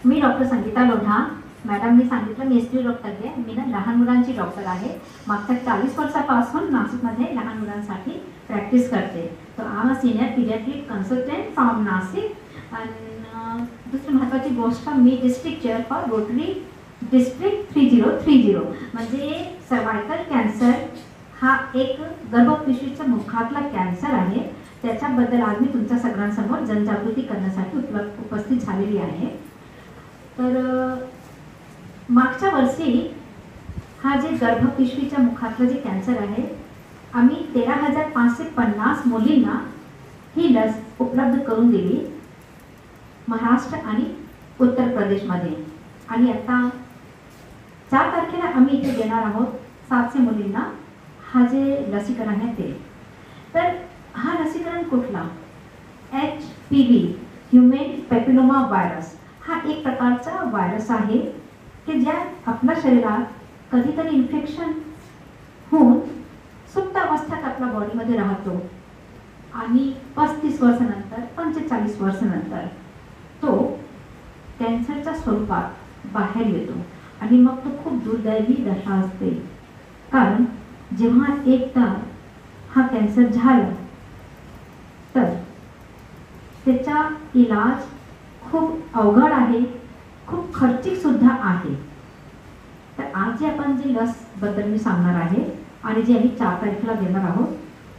मी doctor Sangeeta Lodha. मॅडमनी सांगितलं मी स्त्री डॉक्टर आहे. मी ना लहान मुलांची डॉक्टर आहे. मागच्या 40 वर्षापासून नाशिकमध्ये लहान मुलांसाठी प्रॅक्टिस करते. तो I'm a senior paediatric consultant from Nashik. आणि दुसरी महत्त्वाची गोष्ट, मी district chair for Rotary district 3030. म्हणजे सर्वायकल कॅन्सर हा एक गर्भपिशवीच्या मुखातला कॅन्सर आहे. त्याच्याबद्दल आज मी तुमच्या सगळ्यांसमोर जनजागृती करण्यासाठी उपस्थित झालेली आहे. तर मागच्या वर्षी हा जे गर्भपिशवीच्या मुखातलं जे कॅन्सर आहे, आम्ही 13,550 मुलींना ही लस उपलब्ध करून दिली महाराष्ट्र आणि उत्तर प्रदेशमध्ये. आणि आता 4 तारखेला आम्ही इथे देणार आहोत 700 मुलींना हा जे लसीकरण आहे ते. तर हा लसीकरण कुठला? HPV ह्युमन पॅपिलोमा व्हायरस हा एक प्रकारचा व्हायरस आहे की ज्या आपल्या शरीरात कधीतरी इन्फेक्शन होऊन सुप्त अवस्थेत आपल्या बॉडीमध्ये राहतो आणि 35 वर्षानंतर 45 वर्षानंतर तो कॅन्सरच्या स्वरूपात बाहेर येतो. आणि मग तो खूप दुर्दैवी दशा असते. कारण जेव्हा एकदा हा कॅन्सर झाला तर त्याचा इलाज खूप अवघड आहे, खूप खर्चिक सुद्धा आहे. तर आज जे आपण जे लस बद्दल मी सांगणार आहे आणि जे आम्ही 4 तारखेला देणार आहोत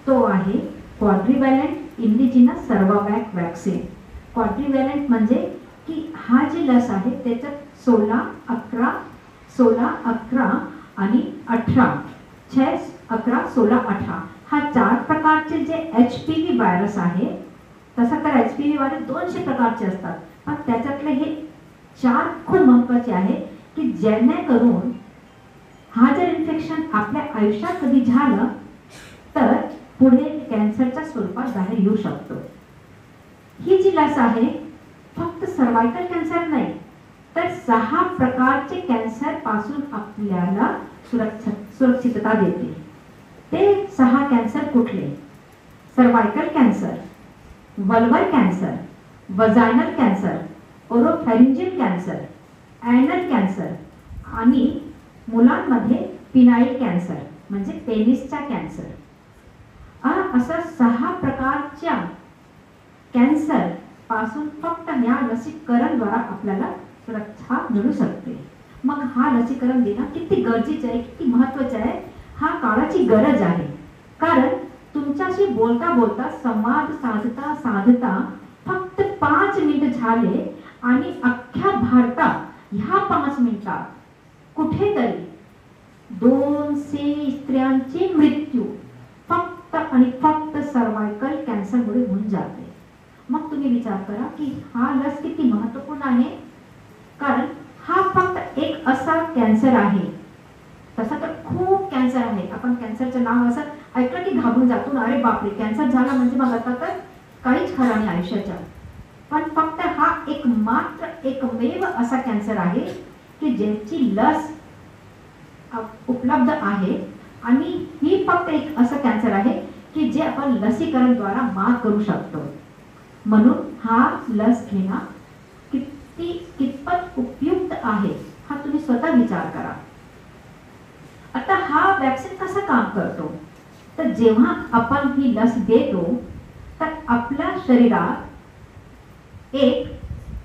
तो आहे क्वाड्रिव्हॅलंट इंडिजिनस सर्वावॅक वॅक्सिन. क्वाड्रिव्हॅलंट म्हणजे की हा जे लस आहे त्याच्यात 16, 11, 16, 11 आणि 18, 6, 11, 16, 18 हा 4 प्रकारचे जे HPV व्हायरस आहे. तसं तर HPV व्हायरस 200 प्रकारचे असतात, पण त्याच्यातले हे 4 खूप महत्त्वाचे आहे की जेणेकरून हा जर इन्फेक्शन आपल्या आयुष्यात कधी झालं तर पुढे कॅन्सरच्या स्वरूपात बाहेर येऊ शकतो. ही जी लस आहे फक्त सर्वायकल कॅन्सर नाही तर 6 प्रकारचे कॅन्सर पासून आपल्याला सुरक्षितता देते. ते 6 कॅन्सर कुठले? Cervical cancer, vulvar cancer, vaginal cancer, oropharyngeal cancer, anal cancer आणि मुलांमध्ये पिनाईल कॅन्सर म्हणजे पेनिसचा कॅन्सर. अशा 6 प्रकारच्या कॅन्सर पासून फक्त या लसीकरणद्वारा आपल्याला सुरक्षा मिळू शकते. मग हा लसीकरण देणं किती गरजेचं आहे, किती महत्त्वाचं आहे, हा काळाची गरज आहे. कारण तुमच्याशी बोलता बोलता संवाद साधता साधता फक्त 5 मिनिट झाले आणि अख्ख्या भारतात ह्या 5 मिनिटात कुठेतरी 200 स्त्रियांचे मृत्यू फक्त आणि फक्त सर्वायकल कॅन्सरमुळे होऊन जाते. मग तुम्ही विचार करा की हा लस किती महत्त्वपूर्ण आहे. कारण हा फक्त एक असा कॅन्सर आहे. तसं तर खूप कॅन्सर आहे. आपण कॅन्सरचं नाव असं ऐकलं की घाबरून जातो, अरे बापरे कॅन्सर झाला म्हणजे मग आता तर काहीच खरं नाही आयुष्याच्या. पण फक्त हा एक मात्र एकमेव असा कॅन्सर आहे की ज्याची लस उपलब्ध आहे. आणि ही फक्त एक असं कॅन्सर आहे की जे आपण लसीकरणद्वारा मात करू शकतो. म्हणून हा लस घेणं कितपत उपयुक्त आहे हा तुम्ही स्वतः विचार करा. आता हा वॅक्सिन कसं काम करतो? तर जेव्हा आपण ही लस देतो तर आपल्या शरीरात एक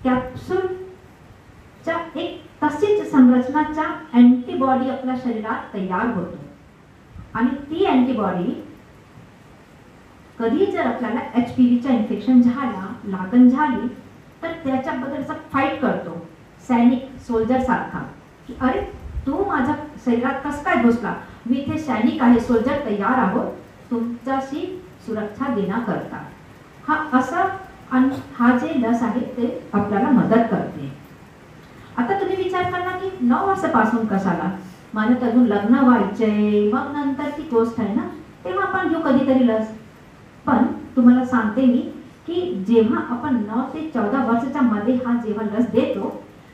कॅप्सूलच्या एक तशीच संरचनाच्या अँटीबॉडी आपल्या शरीरात तयार होतो. आणि ती अँटीबॉडी कधी जर आपल्याला HPVचा इन्फेक्शन झाला, लागण झाली तर त्याच्याबद्दल असं फाईट करतो सैनिक सोल्जर सारखा की अरे तू माझ्या शरीरात कसं काय घुसला, मी इथे सैनिक आहे, सोल्जर तयार आहोत तुमच्याशी सुरक्षा देण्याकरता. हा असा हा जे लस आहे ते आपल्याला मदत करते. आता तुम्ही विचार करणार की 9 वर्षापासून कशाला, माझं तर अजून लग्न व्हायचंय, मग नंतर ती गोष्ट आहे ना, तेव्हा आपण घेऊ कधीतरी लस. पण तुम्हाला सांगते मी की जेव्हा आपण 9 ते 14 वर्षाच्या मध्ये हा जेव्हा लस देतो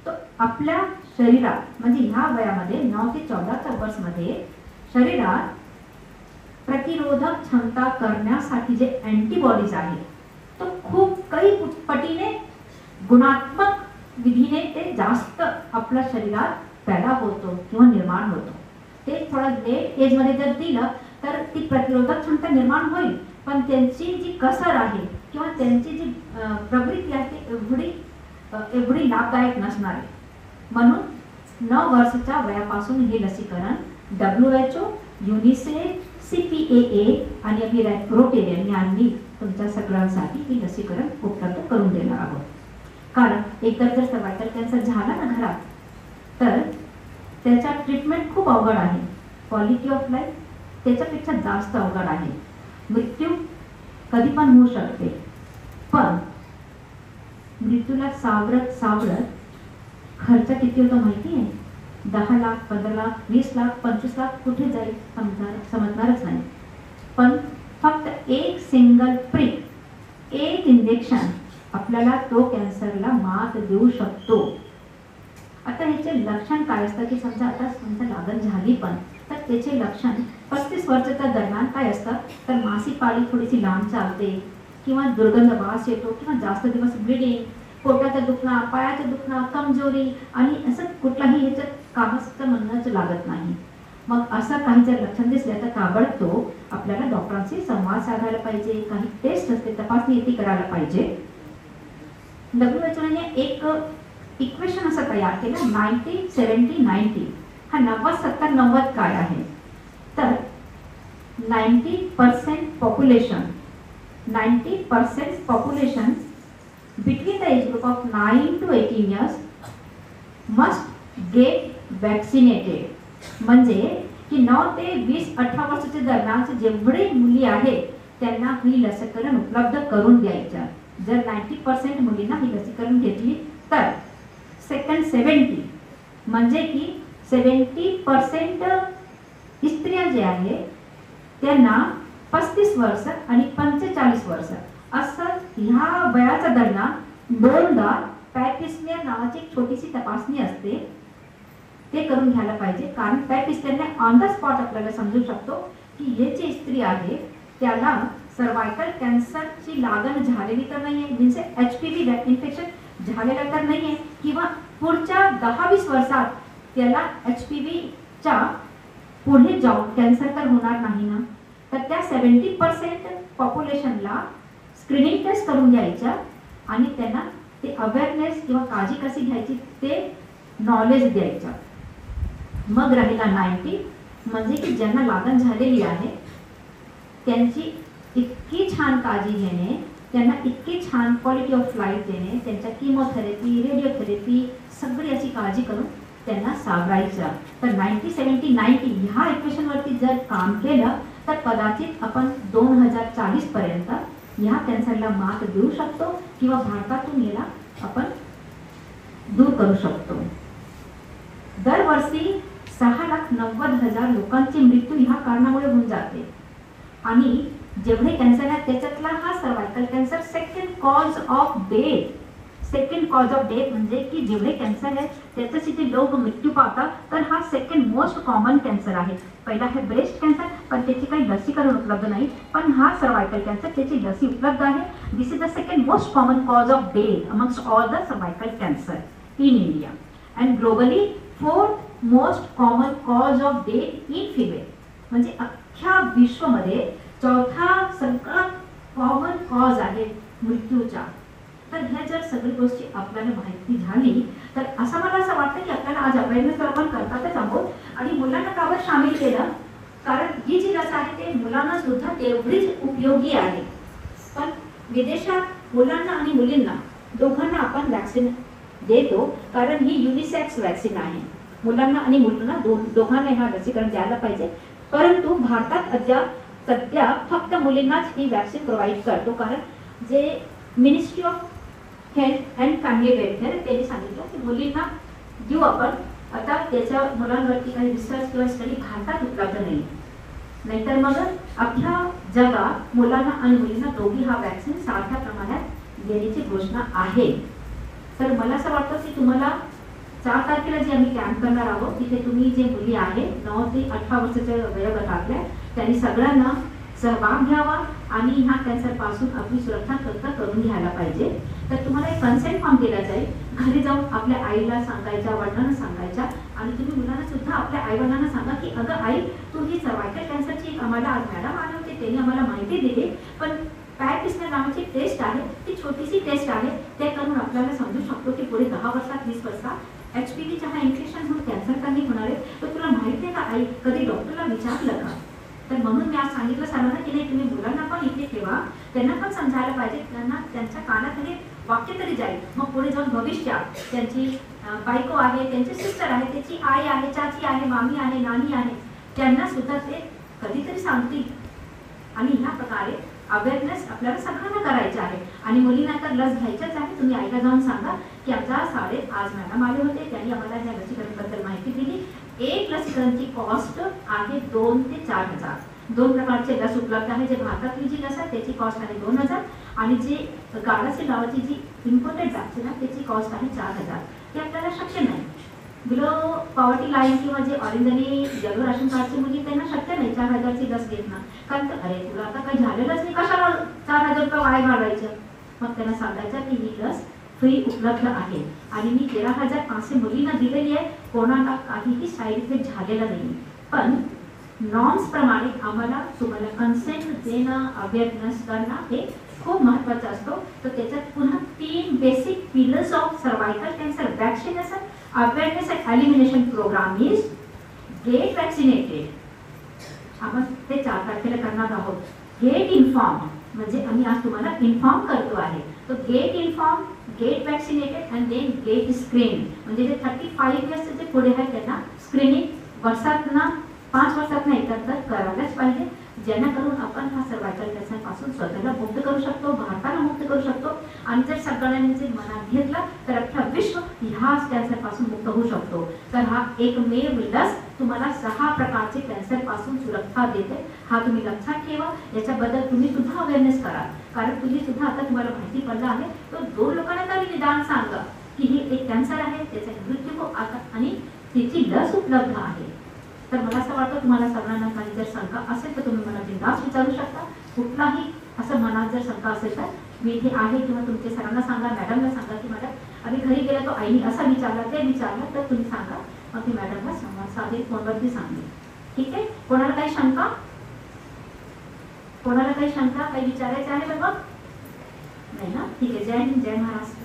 तो आपल्या शरीरात म्हणजे ह्या वयामध्ये 9 ते 14 वर्षामध्ये शरीरात प्रतिरोधक क्षमता करण्यासाठी जे अँटीबॉडीज आहे तो खूप काही पटीने गुणात्मक विधीने ते जास्त आपल्या शरीरात पैदा होतो किंवा निर्माण होतो. ते थोडा लेट एजमध्ये जर दिलं तर ती प्रतिरोधक क्षमता निर्माण होईल, पण त्यांची जी कसर आहे किंवा त्यांची जी प्रवृत्ती आहे ती एवढी लाभदायक नसणार आहे. म्हणून 9 वर्षाच्या वयापासून हे लसीकरण WHO, युनिसेफ, CPAA आणि आम्ही रोटेरियन यांनी तुमच्या सगळ्यांसाठी ही लसीकरण उपलब्ध करून देणार आहोत. कारण एकदा जर सर्वायकल कॅन्सर झाला ना घरात, तर त्याचा ट्रीटमेंट खूप अवघड आहे. क्वालिटी ऑफ लाईफ त्याच्यापेक्षा जास्त अवघड आहे. मृत्यू कधी पण होऊ शकते, पण मृत्यूला सावरत खर्च किती होतो माहिती आहे? 10 लाख, 15 लाख, 20 लाख, 25 लाख कुठे जाईल समजणारच नाही. पण फक्त एक सिंगल प्रिक, एक इंजेक्शन आपल्याला तो कॅन्सरला मात देऊ शकतो. आता ह्याचे लक्षण काय असतं की समजा लागण झाली पण तर त्याचे लक्षण 35 वर्षाच्या दरम्यान काय असतं, तर मासिक पाळी थोडीशी लांब चालते किंवा दुर्गंध वास येतो किंवा जास्त दिवस ब्लिडिंग, पोटाचं दुखणं, पायाचं दुखणं, कमजोरी आणि असं कुठलाही ह्याच्यात कामच म्हणणंच लागत नाही. मग असं काही जर लक्षण दिसलं तर ताबडतोब आपल्याला डॉक्टरांशी संवाद साधायला पाहिजे. काही टेस्ट असते, तपासणी ती करायला पाहिजे. WHO ने एक इक्वेशन असं तयार केलं 90-70-90. हा 90-70-90 काय आहे, तर 90% population between the age group of 9 to 18 years must get vaccinated. म्हणजे की 9 ते 20-18 वर्षाच्या दरम्यानचे जेवढे मुली आहेत त्यांना ही लसीकरण उपलब्ध करून द्यायचं. जर 90% मुलींना ही लसीकरण घेतली तर सेकंड 70 म्हणजे की 70% स्त्रिया जे आहे त्यांना 35 वर्ष आणि 45 वर्ष असं ह्या वयाच्या दरम्यान 2दा पॅपिस्मियर नावाची एक छोटीशी तपासणी असते, ते करून घ्यायला पाहिजे. कारण पॅपिस्मियरने ऑन द स्पॉट आपल्याला समजू शकतो की हे जी स्त्री आहे त्याला सर्वायकल कॅन्सरची लागण झालेली तर नाही आहे, मीन्स HPV इन्फेक्शन झालेलं तर नाही आहे, किंवा पुढच्या 10-20 वर्षात त्याला HPVच्या पुढे जाऊन कॅन्सर तर होणार नाही ना. तर त्या 70% पॉप्युलेशनला स्क्रीनिंग टेस्ट करून घ्यायच्या आणि त्यांना ते अवेअरनेस किंवा काळजी कशी घ्यायची ते नॉलेज द्यायचं. मग राहिला 90 म्हणजे की ज्यांना लागण झालेली आहे त्यांची इतकी छान काळजी घेणे, त्यांना इतकी छान क्वालिटी ऑफ लाईफ देणे, त्यांच्या किमोथेरपी, रेडिओथेरपी सगळी अशी काळजी करून त्यांना सावरायचं. तर 90-70-90 ह्या इक्वेशनवरती जर काम केलं तर कदाचित आपण 2040 पर्यंत ह्या कॅन्सरला मात देऊ शकतो किंवा भारतातून याला आपण दूर करू शकतो. दरवर्षी 6,90,000 लोकांची मृत्यू ह्या कारणामुळे होऊन जाते आणि जेवढे कॅन्सर आहेत त्याच्यातला हा cervical cancer second cause of death म्हणजे की जेवढे कॅन्सर आहेत त्याच्याशी जे लोक मृत्यू पावतात तर हा सेकंड मोस्ट कॉमन कॅन्सर आहे. पहिला आहे ब्रेस्ट कॅन्सर, पण त्याची काही लसीकरण उपलब्ध नाही, पण हा सर्वायकल कॅन्सर त्याची लसी उपलब्ध आहे. This is the second most common cause of death amongst all the cervical cancer in India and globally 4th most common cause of death in female. म्हणजे अख्ख्या विश्वमध्ये 4था सगळ्यात कॉमन कॉज आहे मृत्यूचा. तर ह्या जर सगळी गोष्टी आपल्याला माहिती झाली तर असं मला असं वाटतं की आपल्याला आज अवेअरनेस आपण करतातच आहोत आणि मुलांना कावर सामील केलं, कारण ही जी लस आहे ते मुलांना सुद्धा तेवढीच उपयोगी आहे. पण विदेशात मुलांना आणि मुलींना दोघांना आपण वॅक्सिन देतो, कारण ही युनिसेक्स वॅक्सिन आहे. मुलांना आणि मुलींना दोघांना ह्या लसीकरण द्यायला पाहिजे. परंतु भारतात अद्याप सध्या फक्त मुलींनाच ही वॅक्सिन प्रोव्हाइड करतो, कारण जे ministry of health and family welfare त्यांनी सांगितलं की मुलींना देऊ आपण. आता त्याच्या मुलांवरती काही रिसर्च किंवा स्टडी भारतात उपलब्ध नाही, नाहीतर मग अख्ख्या जगात मुलांना आणि मुलींना दोघी हा वॅक्सिन सारख्या प्रमाणात देण्याची घोषणा आहे. तर मला असं वाटतं की तुम्हाला 4 तारखेला जे आम्ही कॅम्प करणार आहोत तिथे तुम्ही जे मुली आहेत 9 ते 18 वर्षाच्या वयोगटातल्या त्यांनी सगळ्यांना सहभाग घ्यावा आणि ह्या कॅन्सर पासून आपली सुरक्षा करून घ्यायला पाहिजे. तर तुम्हाला एक कन्सेंट फॉर्म दिला जाईल. घरी जाऊन आपल्या आईला सांगायच्या, वडिलांना सांगायच्या आणि तुम्ही मुलांना सुद्धा आपल्या आई वडिलांना सांगा की अगं आई, तू ही सर्वायकल कॅन्सरची आम्हाला आज मॅडम आले होते, त्यांनी आम्हाला माहिती दिली, पण पॅट पिस्टर नावाची टेस्ट आहे, ती छोटीशी टेस्ट आहे, ते करून आपल्याला समजू शकतो की पुढे 10 वर्षात 20 वर्षात HPV हा इन्फेक्शन होऊन कॅन्सर का नाही होणार आहे. तर तुला माहिती आहे का आई, कधी डॉक्टरला विचारलं का? तर म्हणून मी आज सांगितलं सर्वांना की नाही, तुम्ही मुलांना पण इथे ठेवा, त्यांना पण समजायला पाहिजे, त्यांना त्यांच्या कानात हे वाक्य तरी जाईल. मग पुढे जाऊन भविष्यात त्यांची बायको आहे, त्यांची सिस्टर आहे, त्याची आई आहे, चाची आहे, मामी आहे, नानी आहे, त्यांना सुद्धा ते कधीतरी सांगतील. आणि ह्या प्रकारे अवेअरनेस आपल्याला सगळ्यांना करायचं आहे. आणि मुलींना तर लस घ्यायचीच आहे. तुम्ही आईला जाऊन सांगा की आमच्या शाळेत आज मॅडम आले होते, त्यांनी आम्हाला ह्या लसीकरणाबद्दल माहिती दिली. एक लसीकरणची कॉस्ट आहे 2 ते 4 हजार. 2 प्रकारचे लस उपलब्ध आहे. जे भारतातली जी लस आहे त्याची कॉस्ट आहे 2000 आणि जी गार्डासिल नावाची जी इम्पोर्टेड वॅक्सिन आहे त्याची कॉस्ट आहे 4000. ते आपल्याला शक्य नाही. बिलो पॉवर्टी लाईन किंवा जे ऑरिजिनली येलो राशन कार्डची मुली त्यांना शक्य नाही 4000ची लस घेणं. कारण अरे तुला आता काही झालेलंच नाही, कशाला 4000 रुपये वाया घालवायचं. मग त्यांना सांगायचं की ही लस फ्री उपलब्ध आहे आणि मी 13500 मुलींना दिलेली आहे. कोणाला काहीही साईड इफेक्ट झालेला नाही. पण नॉर्म्स प्रमाणे आम्हाला तुम्हाला कन्सेंट देणं, अवेअरनेस करणं हे खूप महत्त्वाचं असतो. तर त्याच्यात पुन्हा 3 basic pillars of cervical cancer vaccination, awareness and elimination program is get vaccinated. आपण ते 4 तारखेला करणार आहोत. गेट इन्फॉर्म म्हणजे आम्ही आज तुम्हाला इन्फॉर्म करतो आहे. तो get inform, get vaccinated and then get screen म्हणजे जे 35 इयर्सचे जे पुढे आहे त्यांना स्क्रीनिंग वर्षातनं 5 वर्षातनं एकदा करायलाच पाहिजे. जेणेकरून आपण हा सर्वायकल कॅन्सर पासून स्वतःला मुक्त करू शकतो, भारताला मुक्त करू शकतो. आणि जर सगळ्यांनी जे मनात घेतला तर अख्खा विश्व ह्या कॅन्सर पासून मुक्त होऊ शकतो. तर हा एकमेव लस तुम्हाला 6 प्रकारचे कॅन्सर पासून सुरक्षा देते. हा तुम्ही लक्षात ठेवा. याच्याबद्दल तुम्ही सुद्धा अवेअरनेस करा. कारण तुम्ही सुद्धा आता तुम्हाला माहिती पडलं आहे तर 2 लोकांना तरी निदान सांगा की हे एक कॅन्सर आहे, त्याचा मृत्यू आता आणि त्याची लस उपलब्ध आहे. तर मला असं वाटतं तुम्हाला सगळ्यांना काही जर शंका असेल तर तुम्ही मला बिनधास्त विचारू शकता. कुठलाही असं मनात जर शंका असेल तर मी इथे आहे किंवा तुमच्या सरांना सांगा, मॅडमला सांगा की मॅडम आम्ही घरी गेला तो आईने असं विचारलं, ते विचारलं, तर तुम्ही सांगा. मग ती मॅडमला संवाद साधेल, फोनवरती सांगेल. ठीक आहे. कोणाला काही शंका, कोणाला काही शंका, काही विचारायचं आहे बाबा? नाही ना? ठीक आहे. जय हिंद, जय महाराष्ट्र.